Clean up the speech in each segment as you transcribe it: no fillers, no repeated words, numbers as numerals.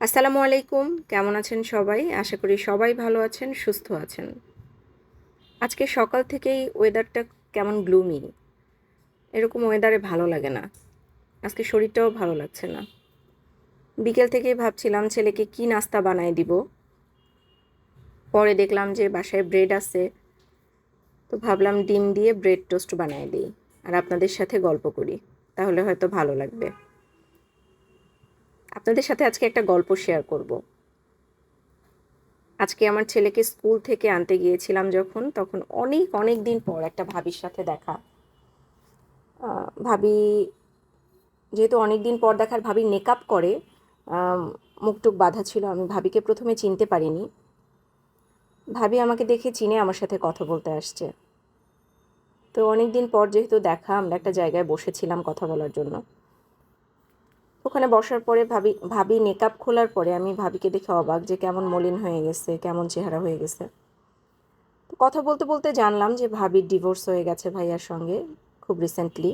আসসালামু আলাইকুম। কেমন আছেন সবাই? আশা করি সবাই ভালো আছেন, সুস্থ আছেন। আজকে সকাল থেকেই ওয়েদারটা কেমন গ্লুমি। এরকম ওয়েদারে ভালো লাগে না। আজকে শরীরটাও ভালো লাগছে না। বিকেল থেকেই ভাবছিলাম ছেলেকে কি নাস্তা বানায় দিব। পরে দেখলাম যে বাসায় ব্রেড আছে। তো ভাবলাম ডিম দিয়ে ব্রেড টোস্ট বানায় দিই। আর আপনাদের সাথে গল্প করি। তাহলে হয়তো ভালো লাগবে। আপনাদের সাথে আজকে একটা গল্প শেয়ার করব। আজকে আমার ছেলেকে স্কুল থেকে আনতে গিয়েছিলাম যখন, তখন অনেক অনেক দিন পর একটা ভাবির সাথে দেখা। ভাবি যেহেতু অনেক দিন পর দেখার, ভাবি মেকআপ করে, মুখটুক বাঁধা ছিল, আমি ভাবিকে প্রথমে চিনতে পারিনি। ভাবি আমাকে দেখে চিনে আমার সাথে কথা বলতে আসছে। তো অনেক দিন পর যেহেতু দেখা, আমরা একটা জায়গায় বসেছিলাম কথা বলার জন্য। ওখানে বসার পরে ভাবি ভাবি মেকআপ খোলার পরে আমি ভাবিকে দেখে অবাক যে কেমন মলিন হয়ে গেছে, কেমন চেহারা হয়ে গেছে। তো কথা বলতে বলতে জানলাম যে ভাবির ডিভোর্স হয়ে গেছে ভাইয়ার সঙ্গে খুব রিসেন্টলি।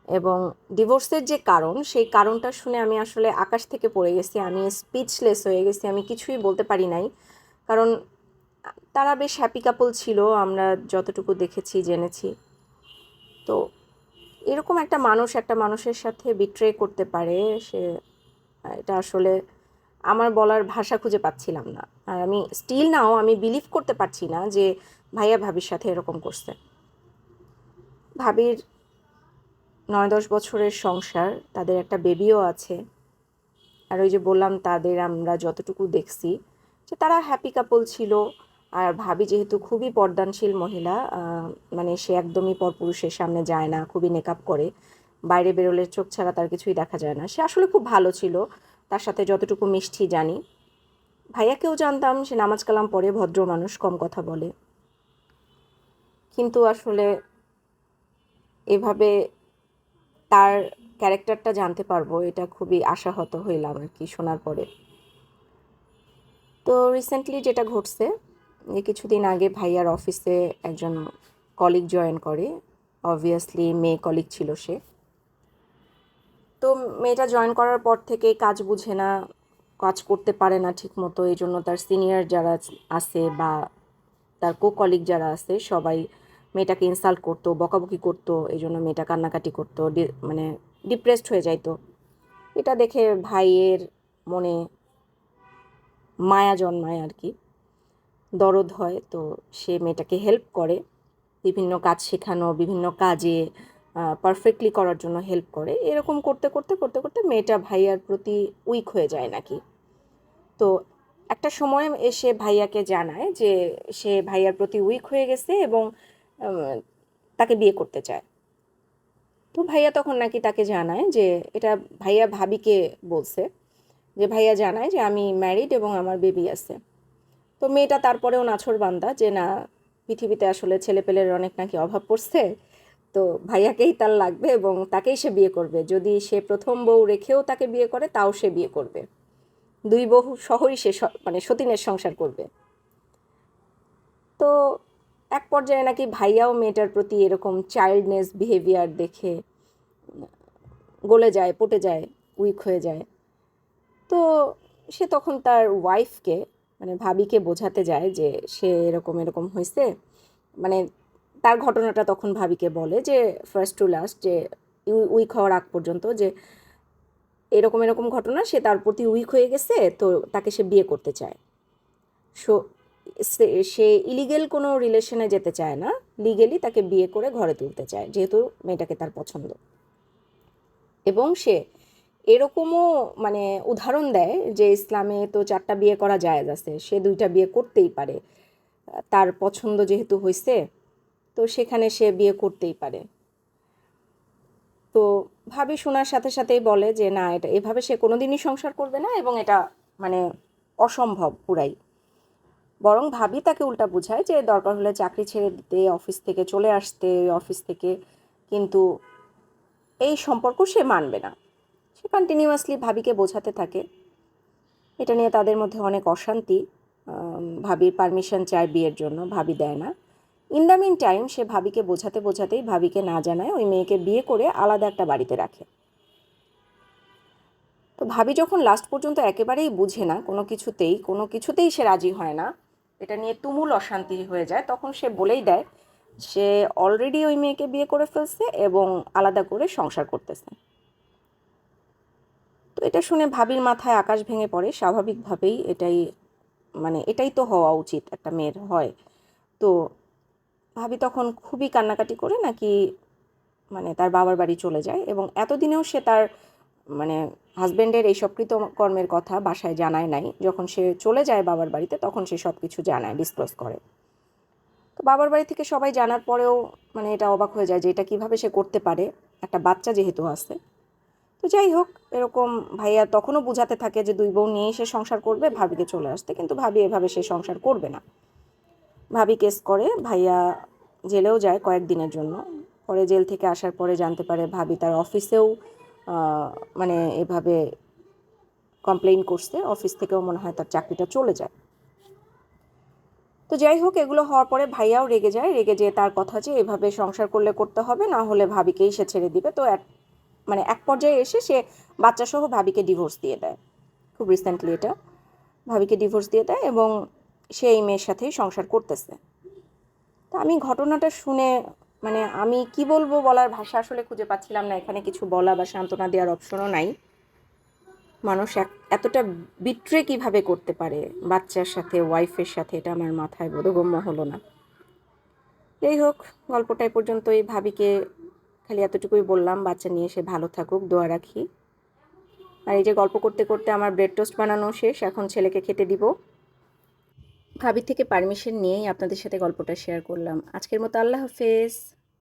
এবং ডিভোর্সের যে কারণ, সেই কারণটা শুনে আমি আসলে আকাশ থেকে পড়ে গেছি। আমি স্পিচলেস হয়ে গেছি, আমি কিছুই বলতে পারি নাই। কারণ তারা বেশ হ্যাপি কাপল ছিল, আমরা যতটুকু দেখেছি জেনেছি। তো এরকম একটা মানুষ একটা মানুষের সাথে বিট্রে করতে পারে, সে এটা আসলে আমার বলার ভাষা খুঁজে পাচ্ছিলাম না। আর আমি স্টিল নাও আমি বিলিভ করতে পারছি না যে ভাইয়া ভাবির সাথে এরকম করছে। ভাবির 9-10 বছরের সংসার, তাদের একটা বেবিও আছে। আর ওই যে বললাম, তাদের আমরা যতটুকু দেখছি যে তারা হ্যাপি কাপল ছিল। আর ভাবি যেহেতু খুবই পর্দানশীল মহিলা, মানে সে একদমই পরপুরুষের সামনে যায় না, খুবই মেকআপ করে, বাইরে বেরোলে চোখ ছাড়া তার কিছুই দেখা যায় না। সে আসলে খুব ভালো ছিল, তার সাথে যতটুকু মিষ্টি জানি। ভাইয়াকেও জানতাম, সে নামাজ কালাম পড়ে, ভদ্র মানুষ, কম কথা বলে। কিন্তু আসলে এভাবে তার ক্যারেক্টারটা জানতে পারবো, এটা খুবই আশাহত হইলাম আর কি শোনার পরে। তো রিসেন্টলি যেটা ঘটছে, যে কিছুদিন আগে ভাইয়ার অফিসে একজন কলিগ জয়েন করে। অবভিয়াসলি মেয়ে কলিগ ছিল সে। তো মেয়েটা জয়েন করার পর থেকে কাজ বুঝে না, কাজ করতে পারে না ঠিক মতো। এই জন্য তার সিনিয়র যারা আছে বা তার কো কলিগ যারা আছে সবাই মেয়েটাকে ইনসাল্ট করতো, বকাবকি করতো। এই জন্য মেয়েটা কান্নাকাটি করতো, মানে ডিপ্রেসড হয়ে যাইতো। এটা দেখে ভাইয়ের মনে মায়া জন্মায় আর কি, দরদ হয়। তো সে মেয়েটাকে হেল্প করে, বিভিন্ন কাজ শেখানো, বিভিন্ন কাজে পারফেক্টলি করার জন্য হেল্প করে। এরকম করতে করতে করতে করতে মেয়েটা ভাইয়ার প্রতি উইক হয়ে যায় নাকি। তো একটা সময় এসে ভাইয়াকে জানায় যে সে ভাইয়ার প্রতি উইক হয়ে গেছে এবং তাকে বিয়ে করতে চায়। তো ভাইয়া তখন নাকি তাকে জানায় যে এটা, ভাইয়া ভাবিকে বলছে যে ভাইয়া জানায় যে আমি ম্যারিড এবং আমার বেবি আছে। তো মেয়েটা তারপরেও নাছোড়বান্দা যে না, পৃথিবীতে আসলে ছেলেপেলের অনেক নাকি অভাব পড়ছে, তো ভাইয়াকেই তার লাগবে এবং তাকেই সে বিয়ে করবে। যদি সে প্রথম বউ রেখেও তাকে বিয়ে করে, তাও সে বিয়ে করবে। দুই বউ শহরই সে মানে সতীনের সংসার করবে। তো এক পর্যায়ে নাকি ভাইয়াও মেয়েটার প্রতি এরকম চাইল্ডনেস বিহেভিয়ার দেখে গলে যায়, পটে যায়, উইক হয়ে যায়। তো সে তখন তার ওয়াইফকে, মানে ভাবিকে বোঝাতে যায় যে সে এরকম এরকম হয়েছে। মানে তার ঘটনাটা তখন ভাবিকে বলে যে ফার্স্ট টু লাস্ট, যে উইক হওয়ার আগ পর্যন্ত, যে এরকম এরকম ঘটনা, সে তার প্রতি উইক হয়ে গেছে, তো তাকে সে বিয়ে করতে চায়। সো সে ইলিগেল কোনো রিলেশনে যেতে চায় না, লিগেলি তাকে বিয়ে করে ঘরে তুলতে চায়, যেহেতু মেয়েটাকে তার পছন্দ। এবং সে এরকমও মানে উদাহরণ দেয় যে ইসলামে তো 4টা বিয়ে করা জায়েজ আছে, সে 2টা বিয়ে করতেই পারে, তার পছন্দ যেহেতু হয়েছে, তো সেখানে সে বিয়ে করতেই পারে। তো ভাবি শোনার সাথে সাথেই বলে যে না, এটা এভাবে সে কোনোদিনই সংসার করবে না এবং এটা মানে অসম্ভব পুরাই। বরং ভাবি তাকে উল্টা বুঝায় যে দরকার হলে চাকরি ছেড়ে দিতে, অফিস থেকে চলে আসতে, অফিস থেকে, কিন্তু এই সম্পর্ক সে মানবে না। সে কন্টিনিউয়াসলি ভাবিকে বোঝাতে থাকে। এটা নিয়ে তাদের মধ্যে অনেক অশান্তি। ভাবির পারমিশন চায় বিয়ের জন্য, ভাবি দেয় না। ইন দ্য মিন টাইম সে ভাবিকে বোঝাতে বোঝাতেই ভাবিকে না জানায় ওই মেয়েকে বিয়ে করে আলাদা একটা বাড়িতে রাখে। তো ভাবি যখন লাস্ট পর্যন্ত একেবারেই বুঝে না কোনো কিছুতেই সে রাজি হয় না, এটা নিয়ে তুমুল অশান্তি হয়ে যায়, তখন সে বলেই দেয় সে অলরেডি ওই মেয়েকে বিয়ে করে ফেলছে এবং আলাদা করে সংসার করতেছে। তো এটা শুনে ভাবির মাথায় আকাশ ভেঙে পড়ে। স্বাভাবিকভাবেই এটাই তো হওয়া উচিত, একটা মেয়ের হয়। তো ভাবি তখন খুবই কান্নাকাটি করে নাকি তার বাবার বাড়ি চলে যায়, এবং এতদিনেও সে তার মানে হাজব্যান্ডের এইসব কৃতকর্মের কথা বাসায় জানায় নাই। যখন সে চলে যায় বাবার বাড়িতে তখন সে সব কিছু জানায়, ডিসক্লোজ করে। তো বাবার বাড়ি থেকে সবাই জানার পরেও এটা অবাক হয়ে যায় যে এটা কীভাবে সে করতে পারে, একটা বাচ্চা যেহেতু আছে। তো যাই হোক, এরকম ভাইয়া তখনও বুঝাতে থাকে যে দুই বউ নিয়েই সে সংসার করবে, ভাবিকে চলে আসতে, কিন্তু ভাবি এভাবে সে সংসার করবে না। ভাবি কেস করে, ভাইয়া জেলেও যায় কয়েকদিনের জন্য। পরে জেল থেকে আসার পরে জানতে পারে ভাবি তার অফিসেও এভাবে কমপ্লেইন করছে, অফিস থেকেও মনে হয় তার চাকরিটা চলে যায়। তো যাই হোক, এগুলো হওয়ার পরে ভাইয়াও রেগে যায়, রেগে যেয়ে তার কথা যে এভাবে সংসার করলে করতে হবে, না হলে ভাবিকেই সে ছেড়ে দিবে। তো এক পর্যায়ে এসে সে বাচ্চাসহ ভাবিকে ডিভোর্স দিয়ে দেয়। খুব রিসেন্টলি এটা ভাবিকে ডিভোর্স দিয়ে দেয় এবং সে এই মেয়ের সাথেই সংসার করতেছে। তো আমি ঘটনাটা শুনে আমি কি বলবো, বলার ভাষা আসলে খুঁজে পাচ্ছিলাম না। এখানে কিছু বলা বা সান্ত্বনা দেওয়ার অপশনও নাই। মানুষ এতটা বিট্রে কিভাবে করতে পারে বাচ্চার সাথে, ওয়াইফের সাথে, এটা আমার মাথায় বোধগম্য হলো না। যাই হোক, গল্পটা এ পর্যন্তই। ভাবিকে খালি এতটুকুই বললাম, বাচ্চা নিয়ে সে ভালো থাকুক, দোয়া রাখি। আর এই যে গল্প করতে করতে আমার ব্রেড টোস্ট বানানো শেষ, এখন ছেলেকে খেতে দিব। ভাবি থেকে পারমিশন নিয়েই আপনাদের সাথে গল্পটা শেয়ার করলাম। আজকের মতো আল্লাহ হাফেজ।